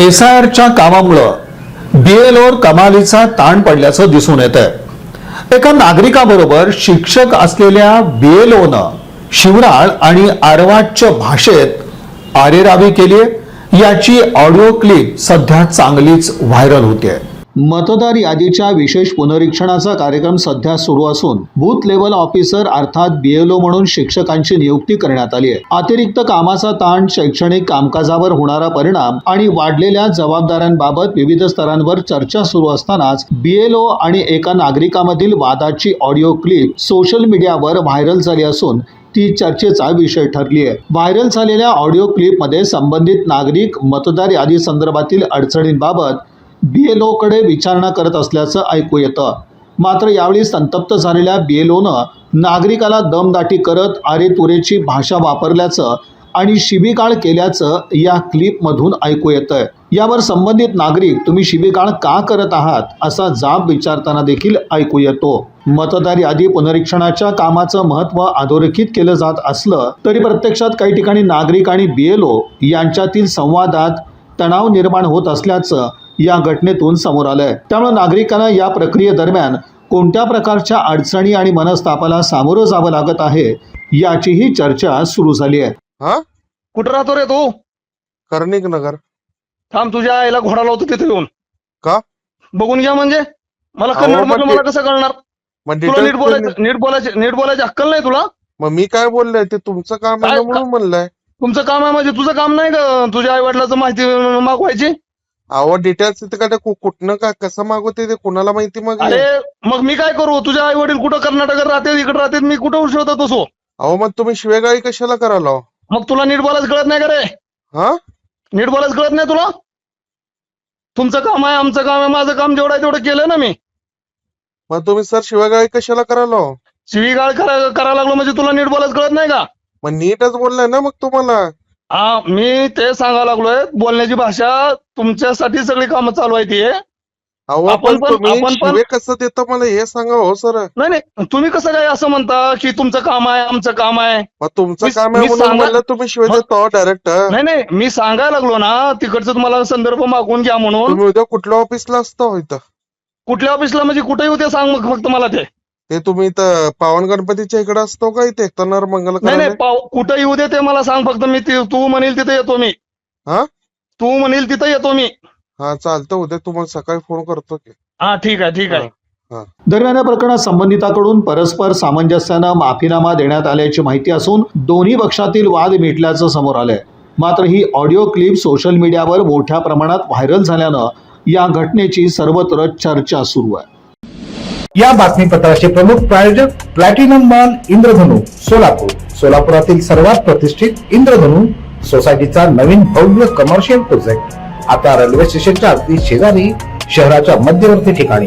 एसआयआरच्या कामामुळे बीएलओवर कमालीचा ताण पडल्याचं दिसून येतंय। एका नागरिकाबरोबर शिक्षक असलेल्या बीएलओनं शिवराळ आणि आरवाच्य भाषेत आरेरावी केली, याची ऑडिओ क्लिप सध्या चांगलीच व्हायरल होते। मतदार यादीच्या विशेष पुनरीक्षणाचा कार्यक्रम सध्या सुरू असून बूथ लेवल ऑफिसर अर्थात बीएलओ म्हणून शिक्षकांची नियुक्ती करण्यात आली आहे। अतिरिक्त कामाचा ताण, शैक्षणिक कामकाजावर होणारा परिणाम आणि वाढलेल्या जबाबदाऱ्यांबाबत विविध स्तरांवर चर्चा सुरू असतानाच बीएलओ आणि एका नागरिकामधील वादाची ऑडिओ क्लिप सोशल मीडियावर व्हायरल झाली असून ती चर्चेचा विषय ठरली आहे। व्हायरल झालेल्या ऑडिओ क्लिपमध्ये संबंधित नागरिक मतदार यादी संदर्भातील अडचणींबाबत बीएलओ कडे विचारणा करत असल्याचं ऐकू येतं। मात्र यावेळी संतप्त झालेल्या बीएलओनं नागरिकाला दमदाटी करत आरेतुरेची भाषा वापरल्याचं आणि शिवीगाळ केल्याचं या क्लिपमधून ऐकू येतंय। यावर संबंधित नागरिक तुम्ही शिवीगाळ का करत आहात असा जाब विचारताना देखील ऐकू येतो। मतदार यादी पुनरीक्षणाच्या कामाचं महत्त्व अधोरेखित केलं जात असलं तरी प्रत्यक्षात काही ठिकाणी नागरिक आणि बीएलओ यांच्यातील संवादात तणाव निर्माण होत असल्याचं या घटनेतून समोर आलंय। त्यामुळे नागरिकांना या प्रक्रियेदरम्यान कोणत्या प्रकारच्या अडचणी आणि मनस्तापाला सामोरं जावं लागत आहे याचीही चर्चा सुरू झाली आहे। हा, कुठं राहतो रे तू? कर्णिक नगर। थांब, तुझ्या आईला घोडा लावतो तिथे येऊन। का बघून घ्या म्हणजे मला अहो, कन्नड मधलं मग मला कसं कळणार? मग तुला details नीट बोलायची अक्कल नाही तुला? मग मी काय बोललोय ते तुमचं काम आहे काय- म्हणून म्हणलंय। तुमचं काम आहे म्हणजे तुझं काम नाही का तुझ्या आई वडिलांचं माहिती मागवायची? अहो डिटेल्स ते काय कुठनं का कसं मागवते ते कोणाला माहिती? मग अरे मग मी काय करू? तुझ्या आई वडील कुठं कर्नाटकात राहते, इकडे राहते, मी कुठं शोधत असो? अहो मग तुम्ही शिवेगाळी कशाला करायला? मग तुला नीट बोलायचं कळत नाही का रे? हा, नीट बोलायचं कळत नाही तुला? तुमचं काम आहे, आमचं काम आहे, माझं काम जेवढं आहे तेवढं केलं ना मी। मग तुम्ही सर शिवेगाळी कशाला करायला? शिवीगाळ करायला लागलो म्हणजे तुला नीट बोलायचं कळत नाही का? मग नीटच बोललाय ना मग तुम्हाला। हा, मी ते सांगायला लागलोय, बोलण्याची भाषा तुमच्यासाठी सगळी कामं चालू आहे ती। अहो आपण पण पण- तुम्ही आपण पण- शिवे कसं देता मला हे सांगा हो सर। नाही नाही, तुम्ही कसं काय असं म्हणता की तुमचं काम आहे, आमचं काम आहे? मग तुमचं मी- काम आहे मी म्हणून सांगा- म्हणलं तुम्ही शिवे मग- देतो डायरेक्ट। नाही नाही, मी सांगायला लागलो ना तिकडचं तुम्हाला संदर्भ मागून घ्या म्हणून। तुम्ही उद्या कुठल्या ऑफिसला असता इथं? कुठल्या ऑफिसला म्हणजे कुठे होते सांग मग फक्त मला ते। ते तुम्ही इथं पावन गणपतीच्या इकडे असतो का इथे एकतनार मंगल नाही नाही, करायला? कुठं येऊ दे ते मला सांग फक्त। मी तू म्हणेल तिथे येतो मी। हा तू म्हणेल तिथे येतो मी। हा चालतं, उद्या तुम्हाला सकाळी फोन करतो की। हा ठीक आहे ठीक आहे। हा दरम्यान या प्रकरणात संबंधिताकडून परस्पर सामंजस्यानं माफीनामा देण्यात आल्याची माहिती असून दोन्ही पक्षातील वाद मिटल्याचं समोर आलंय। मात्र ही ऑडिओ क्लिप सोशल मीडियावर मोठ्या प्रमाणात व्हायरल झाल्यानं या घटनेची सर्वत्र चर्चा सुरू आहे। या बातमीपत्राचे प्रमुख प्रायोजक प्लॅटिनम मॉल इंद्रधनु सोलापूर। सोलापुरातील सर्वात प्रतिष्ठित इंद्रधनु सोसायटीचा नवीन भव्य कमर्शियल प्रोजेक्ट आता रेल्वे स्टेशनच्या अगदी शेजारी शहराच्या मध्यवर्ती ठिकाणी।